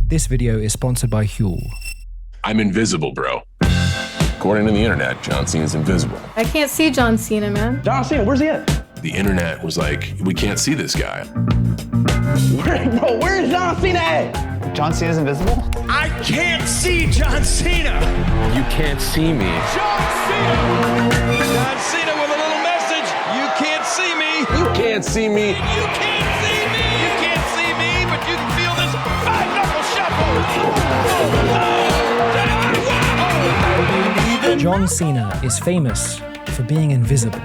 This video is sponsored by Huel. I'm invisible, bro. According to the internet, John Cena's invisible. I can't see John Cena, man. John Cena, where's he at? The internet was like, we can't see this guy. Bro, where is John Cena at? John Cena's invisible? I can't see John Cena. You can't see me. John Cena! John Cena with a little message. You can't see me. You can't see me. You can't see me. You can't see me, but you can feel this five-knuckle shuffle. John Cena is famous for being invisible.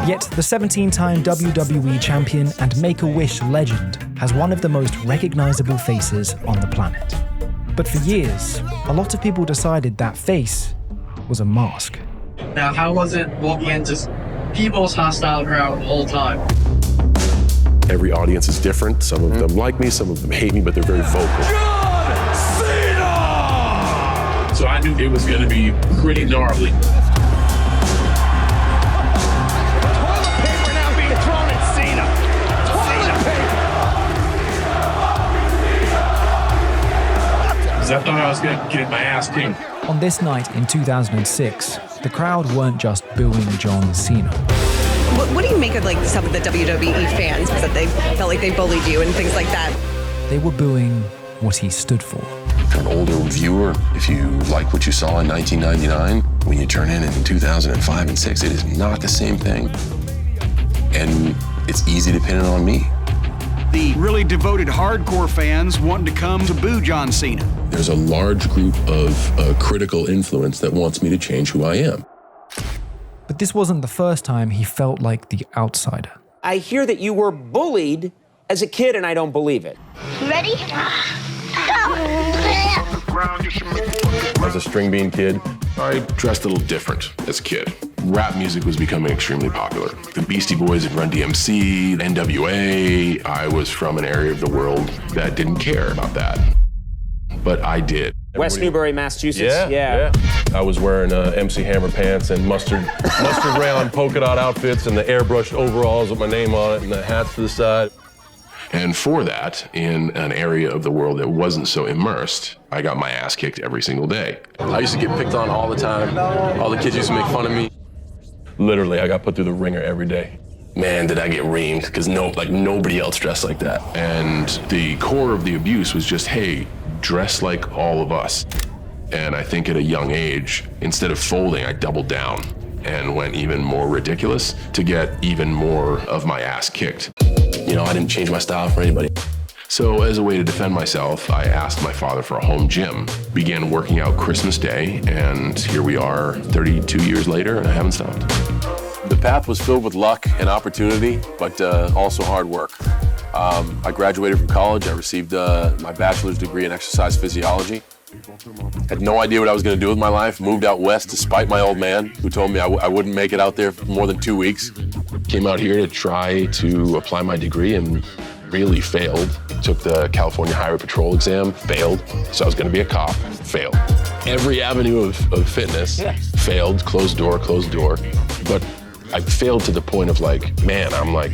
Yet the 17-time WWE champion and Make-A-Wish legend has one of the most recognizable faces on the planet. But for years, a lot of people decided that face was a mask. Now, how was it walking into people's hostile crowd the whole time? Every audience is different. Some of them like me, some of them hate me, but they're very vocal. John Cena! So I knew it was going to be pretty gnarly. I thought I was going to get my ass kicked. On this night in 2006, the crowd weren't just booing John Cena. What do you make of like some of the WWE fans that they felt like they bullied you and things like that? They were booing what he stood for. For an older viewer, if you like what you saw in 1999, when you turn in 2005 and 6, it is not the same thing. And it's easy to pin it on me. The really devoted hardcore fans wanting to come to boo John Cena. There's a large group of critical influence that wants me to change who I am. But this wasn't the first time he felt like the outsider. I hear that you were bullied as a kid, and I don't believe it. Ready? As a string bean kid, I dressed a little different as a kid. Rap music was becoming extremely popular. The Beastie Boys and Run DMC, NWA. I was from an area of the world that didn't care about that. But I did. West Newbury, Massachusetts. Yeah. I was wearing MC Hammer pants and mustard rayon polka dot outfits and the airbrushed overalls with my name on it and the hats to the side. And for that, in an area of the world that wasn't so immersed, I got my ass kicked every single day. I used to get picked on all the time. All the kids used to make fun of me. Literally, I got put through the ringer every day. Man, did I get reamed, because nobody else dressed like that. And the core of the abuse was just, hey, dress like all of us. And I think at a young age, instead of folding, I doubled down and went even more ridiculous to get even more of my ass kicked. You know, I didn't change my style for anybody. So as a way to defend myself, I asked my father for a home gym, began working out Christmas Day, and here we are 32 years later, and I haven't stopped. The path was filled with luck and opportunity, but also hard work. I graduated from college. I received my bachelor's degree in exercise physiology. Had no idea what I was going to do with my life. Moved out west to spite my old man, who told me I wouldn't make it out there for more than 2 weeks. Came out here to try to apply my degree and really failed. Took the California Highway Patrol exam, failed. So I was going to be a cop, failed. Every avenue of fitness, failed, closed door. But I failed to the point of like, man, I'm like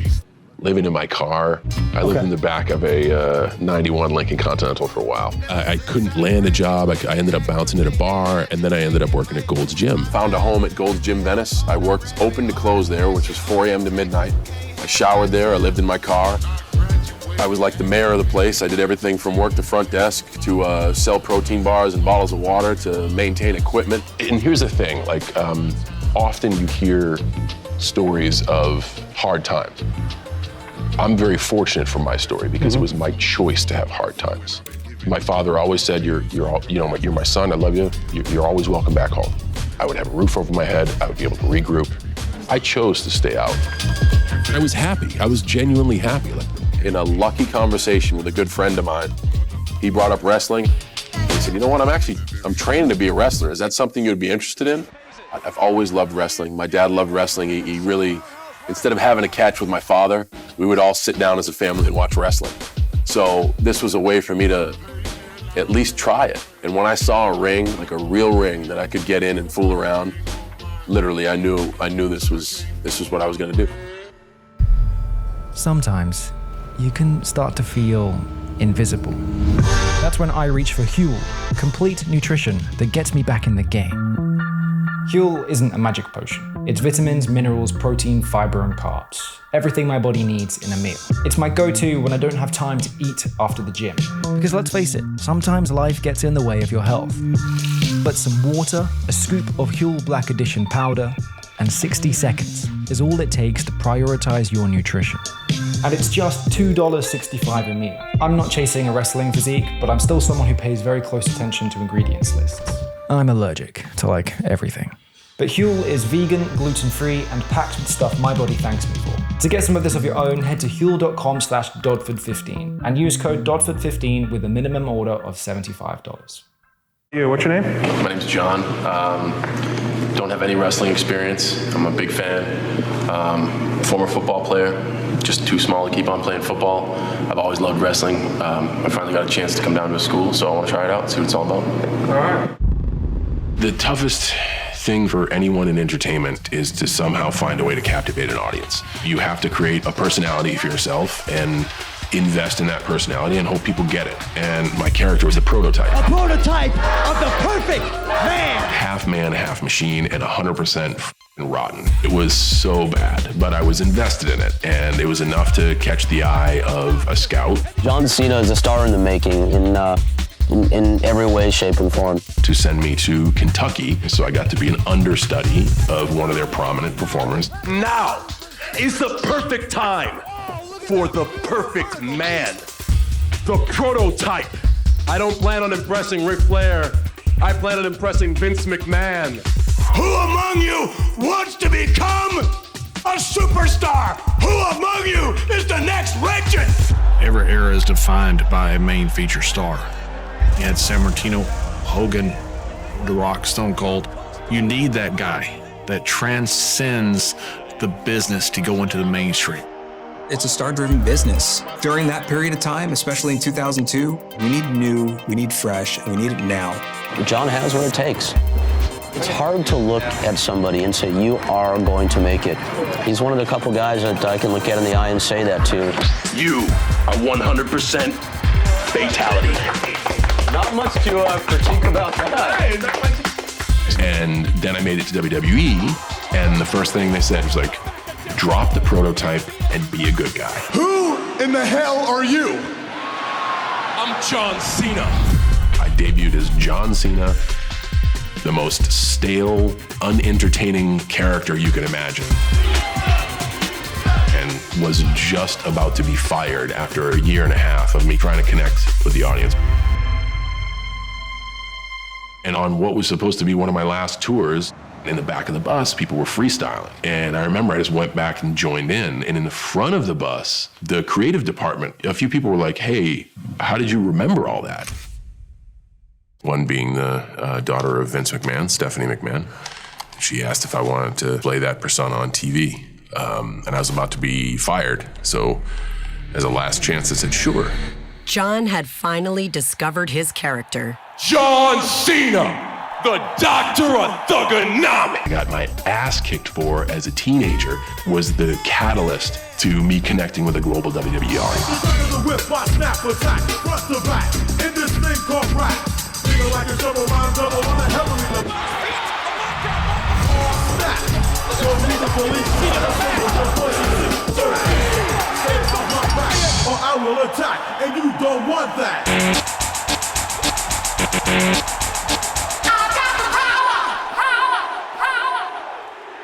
living in my car. I lived in the back of a 91 Lincoln Continental for a while. I couldn't land a job. I ended up bouncing at a bar, and then I ended up working at Gold's Gym. Found a home at Gold's Gym Venice. I worked open to close there, which was 4 a.m. to midnight. I showered there. I lived in my car. I was like the mayor of the place. I did everything from work the front desk to sell protein bars and bottles of water to maintain equipment. And here's the thing, like often you hear stories of hard times. I'm very fortunate for my story because it was my choice to have hard times. My father always said, you're my son, I love you, you're always welcome back home. I would have a roof over my head, I would be able to regroup. I chose to stay out. I was happy, I was genuinely happy. In a lucky conversation with a good friend of mine, he brought up wrestling. He said, you know what, I'm training to be a wrestler. Is that something you'd be interested in? I've always loved wrestling. My dad loved wrestling. He really, instead of having a catch with my father, we would all sit down as a family and watch wrestling. So this was a way for me to at least try it. And when I saw a ring, like a real ring that I could get in and fool around, literally I knew this was what I was gonna do. Sometimes you can start to feel invisible. That's when I reach for Huel, complete nutrition that gets me back in the game. Huel isn't a magic potion. It's vitamins, minerals, protein, fiber, and carbs. Everything my body needs in a meal. It's my go-to when I don't have time to eat after the gym. Because let's face it, sometimes life gets in the way of your health. But some water, a scoop of Huel Black Edition powder, and 60 seconds is all it takes to prioritize your nutrition. And it's just $2.65 a meal. I'm not chasing a wrestling physique, but I'm still someone who pays very close attention to ingredients lists. I'm allergic to everything. But Huel is vegan, gluten-free, and packed with stuff my body thanks me for. To get some of this of your own, head to huel.com/Dodford15 and use code Dodford15 with a minimum order of $75. Yeah, what's your name? My name's John. Don't have any wrestling experience. I'm a big fan. Former football player. Just too small to keep on playing football. I've always loved wrestling. I finally got a chance to come down to a school, so I want to try it out, see what it's all about. All right. The toughest thing for anyone in entertainment is to somehow find a way to captivate an audience. You have to create a personality for yourself and invest in that personality and hope people get it. And my character was a prototype. A prototype of the perfect man. Half man, half machine, and 100% rotten. It was so bad, but I was invested in it, and it was enough to catch the eye of a scout. John Cena is a star in the making in every way, shape, and form. To send me to Kentucky, so I got to be an understudy of one of their prominent performers. Now is the perfect time for the perfect man, the prototype. I don't plan on impressing Ric Flair. I plan on impressing Vince McMahon. Who among you wants to become a superstar? Who among you is the next legend? Every era is defined by a main feature star. You had San Martino, Hogan, The Rock, Stone Cold. You need that guy that transcends the business to go into the mainstream. It's a star-driven business. During that period of time, especially in 2002, we need new, we need fresh, and we need it now. John has what it takes. It's hard to look at somebody and say, you are going to make it. He's one of the couple guys that I can look at in the eye and say that to. You are 100% fatality. Not much to critique about that. And then I made it to WWE, and the first thing they said was drop the prototype and be a good guy. Who in the hell are you? I'm John Cena. I debuted as John Cena, the most stale, unentertaining character you can imagine, and was just about to be fired after a year and a half of me trying to connect with the audience. And on what was supposed to be one of my last tours, in the back of the bus, people were freestyling. And I remember I just went back and joined in. And in the front of the bus, the creative department, a few people were like, hey, how did you remember all that? One being the daughter of Vince McMahon, Stephanie McMahon. She asked if I wanted to play that persona on TV. And I was about to be fired. So as a last chance, I said, sure. John had finally discovered his character. John Cena! The Doctor of Thuganomics! I got my ass kicked for as a teenager was the catalyst to me connecting with a global WWE audience. Or I will attack, and you don't want that.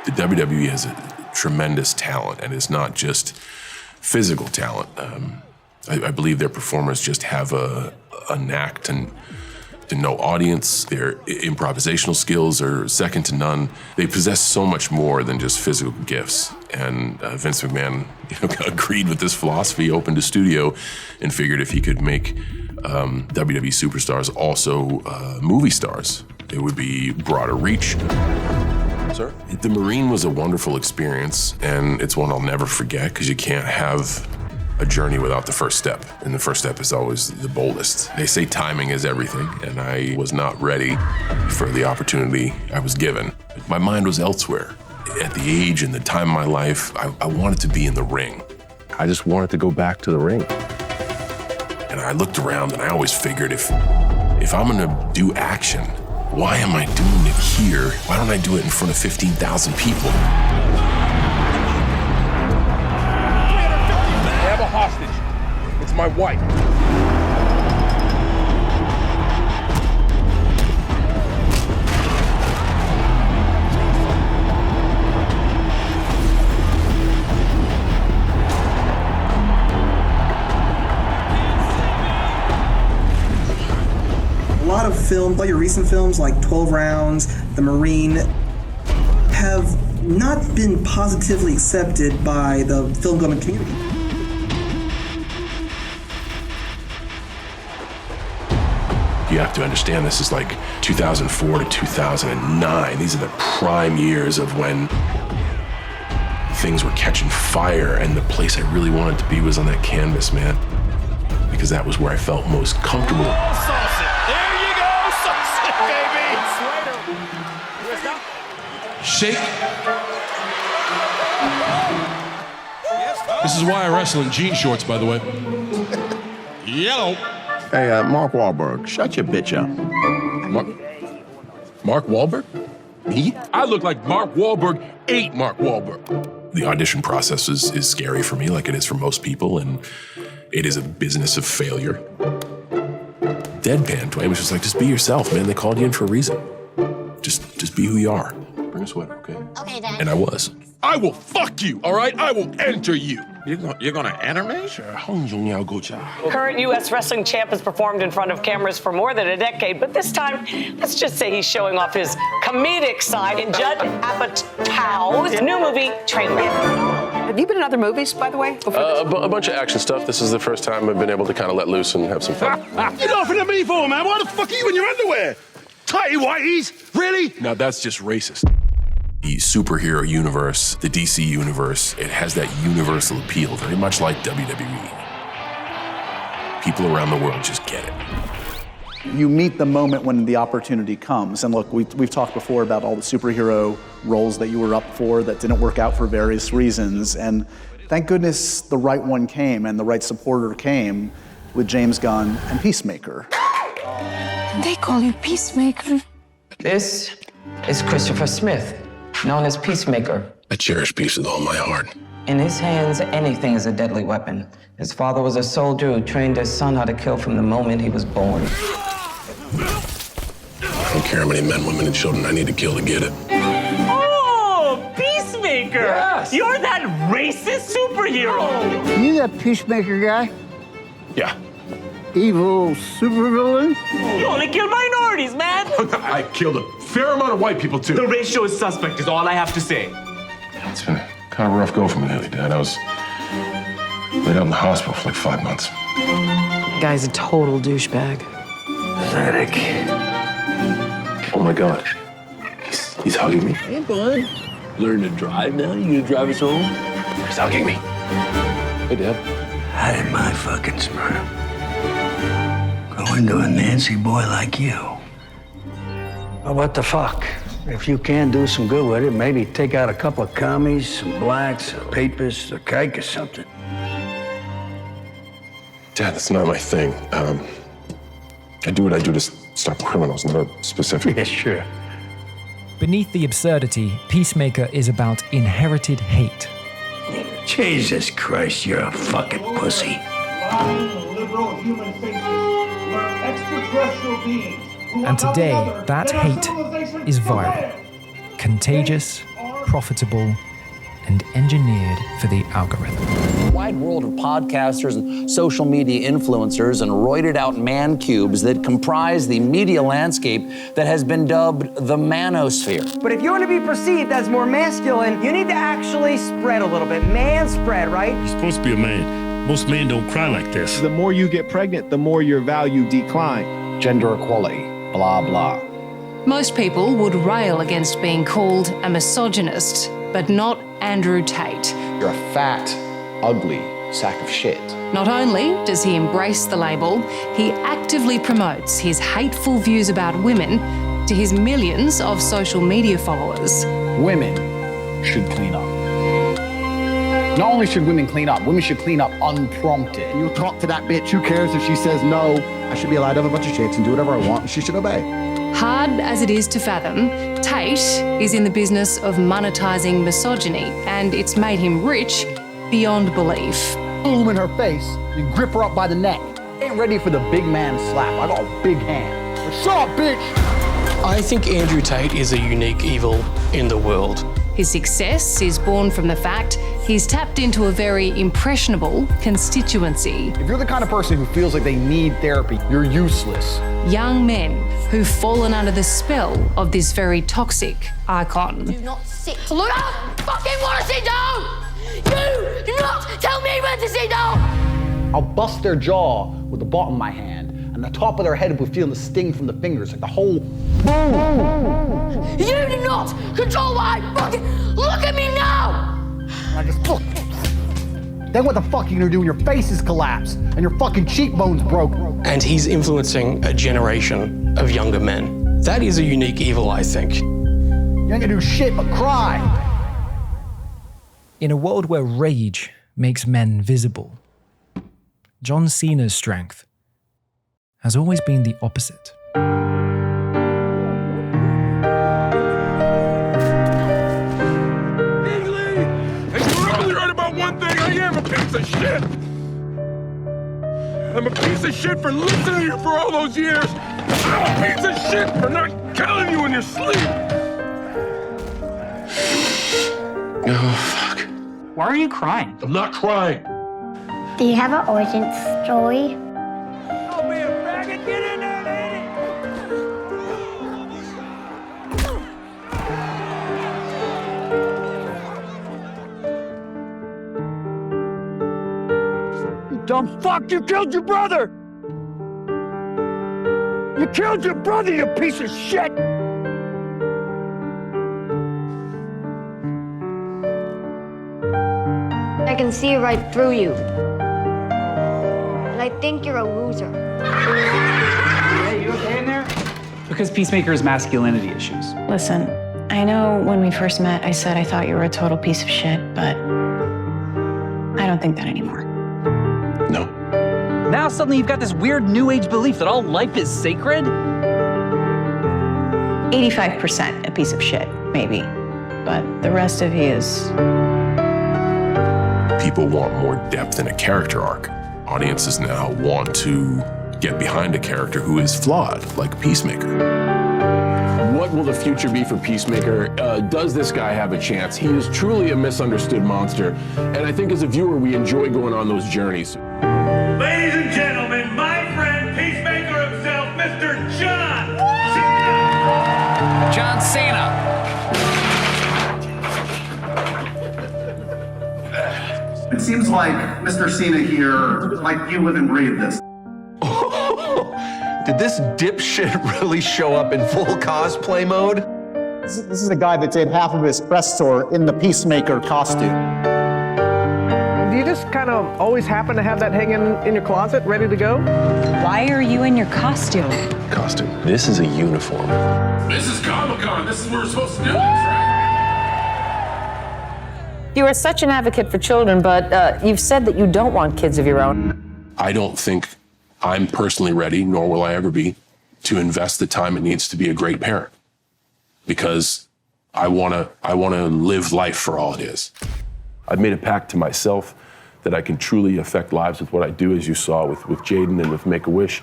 The WWE has a tremendous talent, and it's not just physical talent. I believe their performers just have a knack to know audience. Their improvisational skills are second to none. They possess so much more than just physical gifts. And Vince McMahon agreed with this philosophy, opened a studio, and figured if he could make WWE superstars also movie stars, it would be broader reach. Sir? The Marine was a wonderful experience, and it's one I'll never forget because you can't have a journey without the first step, and the first step is always the boldest. They say timing is everything, and I was not ready for the opportunity I was given. My mind was elsewhere. At the age and the time of my life, I wanted to be in the ring. I just wanted to go back to the ring. And I looked around and I always figured if I'm gonna do action, why am I doing it here? Why don't I do it in front of 15,000 people? I have a hostage. It's my wife. A lot of films, like your recent films like 12 Rounds, The Marine, have not been positively accepted by the film-going community. You have to understand this is like 2004 to 2009. These are the prime years of when things were catching fire, and the place I really wanted to be was on that canvas, man. Because that was where I felt most comfortable. Sauce it. There you go, sauce it, baby. Shake. This is why I wrestle in jean shorts, by the way. Yellow. Hey, Mark Wahlberg, shut your bitch up. Mark Wahlberg? Me? I look like Mark Wahlberg ate Mark Wahlberg. The audition process is scary for me, like it is for most people, and it is a business of failure. Deadpan Dwayne was just like, just be yourself, man. They called you in for a reason. Just be who you are. Bring a sweater, okay? Okay, Dad. And I was. I will fuck you, all right? I will enter you. You're gonna enter me? Sure. Current U.S. wrestling champ has performed in front of cameras for more than a decade, but this time, let's just say he's showing off his comedic side in Judd Apatow's new movie, Trainwreck. Have you been in other movies, by the way? A bunch of action stuff. This is the first time I've been able to kind of let loose and have some fun. You're laughing at me for, man? Why the fuck are you in your underwear? Tighty whities? Really? Now that's just racist. The superhero universe, the DC universe, it has that universal appeal, very much like WWE. People around the world just get it. You meet the moment when the opportunity comes. And look, we've talked before about all the superhero roles that you were up for that didn't work out for various reasons. And thank goodness the right one came and the right supporter came with James Gunn and Peacemaker. They call you Peacemaker. This is Christopher Smith, known as Peacemaker. I cherish peace with all my heart. In his hands, anything is a deadly weapon. His father was a soldier who trained his son how to kill from the moment he was born. I don't care how many men, women, and children I need to kill to get it. Oh, Peacemaker! Yes. You're that racist superhero! You that Peacemaker guy? Yeah. Evil supervillain? You only kill minorities, man! I killed a fair amount of white people, too. The ratio is suspect, is all I have to say. It's been kind of a rough go for me lately, Dad. I was laid out in the hospital for like 5 months. Guy's a total douchebag. Pathetic. Oh my God. He's hugging me. Hey, bud. Learn to drive now? You gonna drive us home? He's hugging me. Hey, Dad. Hide my fucking sperm. Go into a Nancy boy like you. Oh, what the fuck? If you can do some good with it, maybe take out a couple of commies, some blacks, a papist, a kike or something. Dad, that's not my thing. I do what I do to stop criminals, not a specific. Yeah, sure. Beneath the absurdity, Peacemaker is about inherited hate. Jesus Christ, you're a fucking pussy. And today, that hate is viral, contagious, profitable, and engineered for the algorithm. A wide world of podcasters and social media influencers and roided out man cubes that comprise the media landscape that has been dubbed the Manosphere. But if you want to be perceived as more masculine, you need to actually spread a little bit. Man spread, right? You're supposed to be a man. Most men don't cry like this. The more you get pregnant, the more your value decline. Gender equality, blah, blah. Most people would rail against being called a misogynist, but not Andrew Tate. You're a fat, ugly sack of shit. Not only does he embrace the label, he actively promotes his hateful views about women to his millions of social media followers. Women should clean up. Not only should women clean up clean up unprompted. You'll talk to that bitch. Who cares if she says no? I should be allowed to have a bunch of chicks and do whatever I want, and she should obey. Hard as it is to fathom, Tate is in the business of monetizing misogyny, and it's made him rich beyond belief. Boom in her face, you grip her up by the neck. Ain't ready for the big man slap. I got a big hand. What's up, bitch? I think Andrew Tate is a unique evil in the world. His success is born from the fact he's tapped into a very impressionable constituency. If you're the kind of person who feels like they need therapy, you're useless. Young men who've fallen under the spell of this very toxic icon. Do not sit. Look, I don't fucking want to sit down! You do not tell me when to sit down! I'll bust their jaw with the bottom of my hand, and the top of their head will be feeling the sting from the fingers, like the whole boom. You do not control my fucking... Look at me now! And I just look. Then what the fuck are you gonna do when your face is collapsed and your fucking cheekbones broke? And he's influencing a generation of younger men. That is a unique evil, I think. You ain't gonna do shit but cry. In a world where rage makes men visible, John Cena's strength has always been the opposite. I'm a piece of shit! I'm a piece of shit for listening to you for all those years! I'm a piece of shit for not killing you in your sleep! Oh, fuck. Why are you crying? I'm not crying. Do you have an origin story? Don't be a faggot, get in there, Dumb fuck, you killed your brother! You killed your brother, you piece of shit! I can see right through you. And I think you're a loser. Hey, you okay in there? Because Peacemaker has masculinity issues. Listen, I know when we first met, I said I thought you were a total piece of shit, but I don't think that anymore. No. Now suddenly you've got this weird new age belief that all life is sacred? 85% a piece of shit, maybe. But the rest of you is... People want more depth in a character arc. Audiences now want to get behind a character who is flawed, like Peacemaker. What will the future be for Peacemaker? Does this guy have a chance? He is truly a misunderstood monster, and I think as a viewer, we enjoy going on those journeys. Ladies and gentlemen, my friend Peacemaker himself, Mr. John Cena! John Cena! It seems like Mr. Cena here, like you live and breathe this. Did this dipshit really show up in full cosplay mode? This is a guy that did half of his press tour in the Peacemaker costume. Do you just kind of always happen to have that hanging in your closet, ready to go? Why are you in your costume? Costume. This is a uniform. This is Comic-Con. This is what we're supposed to do, right? You are such an advocate for children, but you've said that you don't want kids of your own. I don't think I'm personally ready, nor will I ever be, to invest the time it needs to be a great parent. Because I wanna live life for all it is. I've made a pact to myself that I can truly affect lives with what I do, as you saw with Jaden and with Make-A-Wish.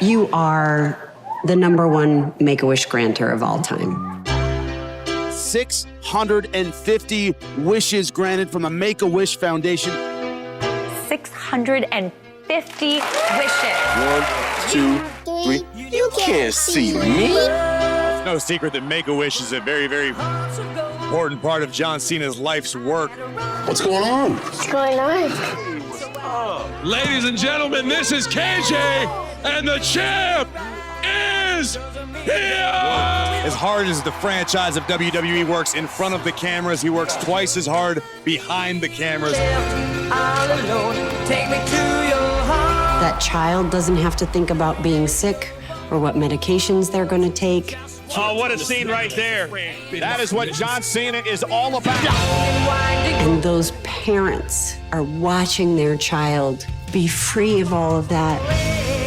You are the #1 Make-A-Wish grantor of all time. 650 wishes granted from the Make-A-Wish Foundation. 650 wishes. 1, 2, 3. You can't see me. It's no secret that Make-A-Wish is a very, very important part of John Cena's life's work. What's going on? What's going on? Ladies and gentlemen, this is KJ, and the champ is here! As hard as the franchise of WWE works in front of the cameras, he works twice as hard behind the cameras. That child doesn't have to think about being sick or what medications they're going to take. Oh, what a scene right there. That is what John Cena is all about. And those parents are watching their child be free of all of that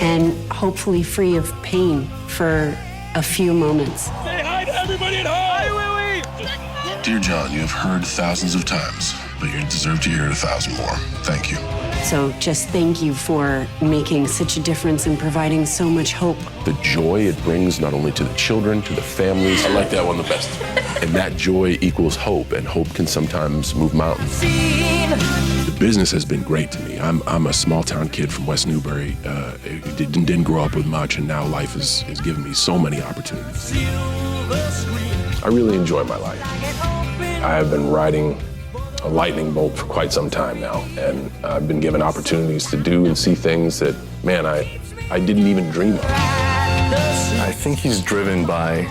and hopefully free of pain for a few moments. Say hi to everybody at home! Hi, Willie! Dear John, you have heard thousands of times, but you deserve to hear it 1,000 more. Thank you. So just thank you for making such a difference and providing so much hope. The joy it brings not only to the children, to the families. I like that one the best. And that joy equals hope, and hope can sometimes move mountains. The business has been great to me. I'm a small town kid from West Newbury. Didn't grow up with much, and now life has given me so many opportunities. I really enjoy my life. I have been riding a lightning bolt for quite some time now, and I've been given opportunities to do and see things that, man, I didn't even dream of. I think he's driven by,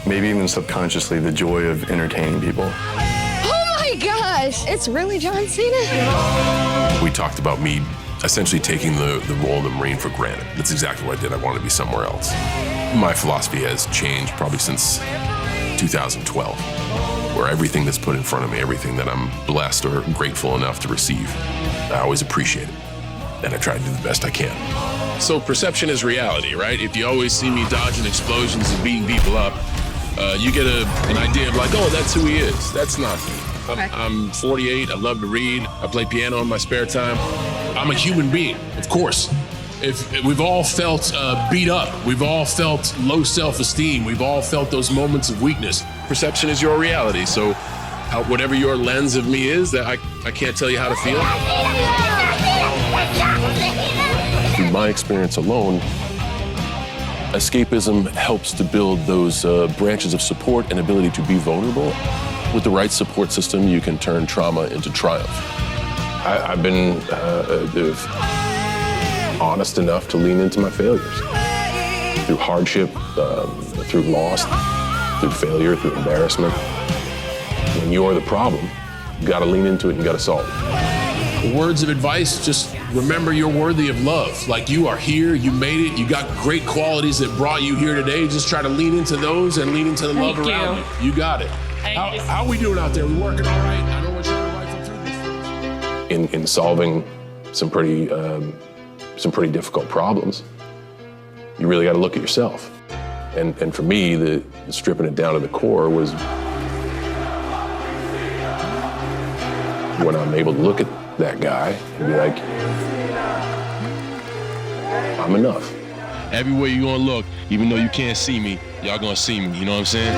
maybe even subconsciously, the joy of entertaining people. Oh my gosh, it's really John Cena. We talked about me essentially taking the role of the Marine for granted. That's exactly what I did. I wanted to be somewhere else. My philosophy has changed probably since 2012, where everything that's put in front of me, everything that I'm blessed or grateful enough to receive, I always appreciate it. And I try to do the best I can. So perception is reality, right? If you always see me dodging explosions and beating people up, you get an idea of like, oh, that's who he is. That's not me. I'm 48, I love to read, I play piano in my spare time. I'm a human being, of course. If we've all felt beat up, we've all felt low self-esteem, we've all felt those moments of weakness. Perception is your reality, so whatever your lens of me is, that I can't tell you how to feel. Through my experience alone, escapism helps to build those branches of support and ability to be vulnerable. With the right support system, you can turn trauma into triumph. I've been honest enough to lean into my failures. Through hardship, through loss, through failure, through embarrassment. When you're the problem, you gotta lean into it and you gotta solve it. Words of advice, just remember you're worthy of love. Like, you are here, you made it, you got great qualities that brought you here today. Just try to lean into those and lean into the love around you. You got it. How are we doing out there? We working all right? I know what you're rifle through this. In solving some pretty difficult problems, you really got to look at yourself. And for me, the stripping it down to the core was when I'm able to look at that guy and be like, I'm enough. Everywhere you're gonna look, even though you can't see me, y'all gonna see me, you know what I'm saying?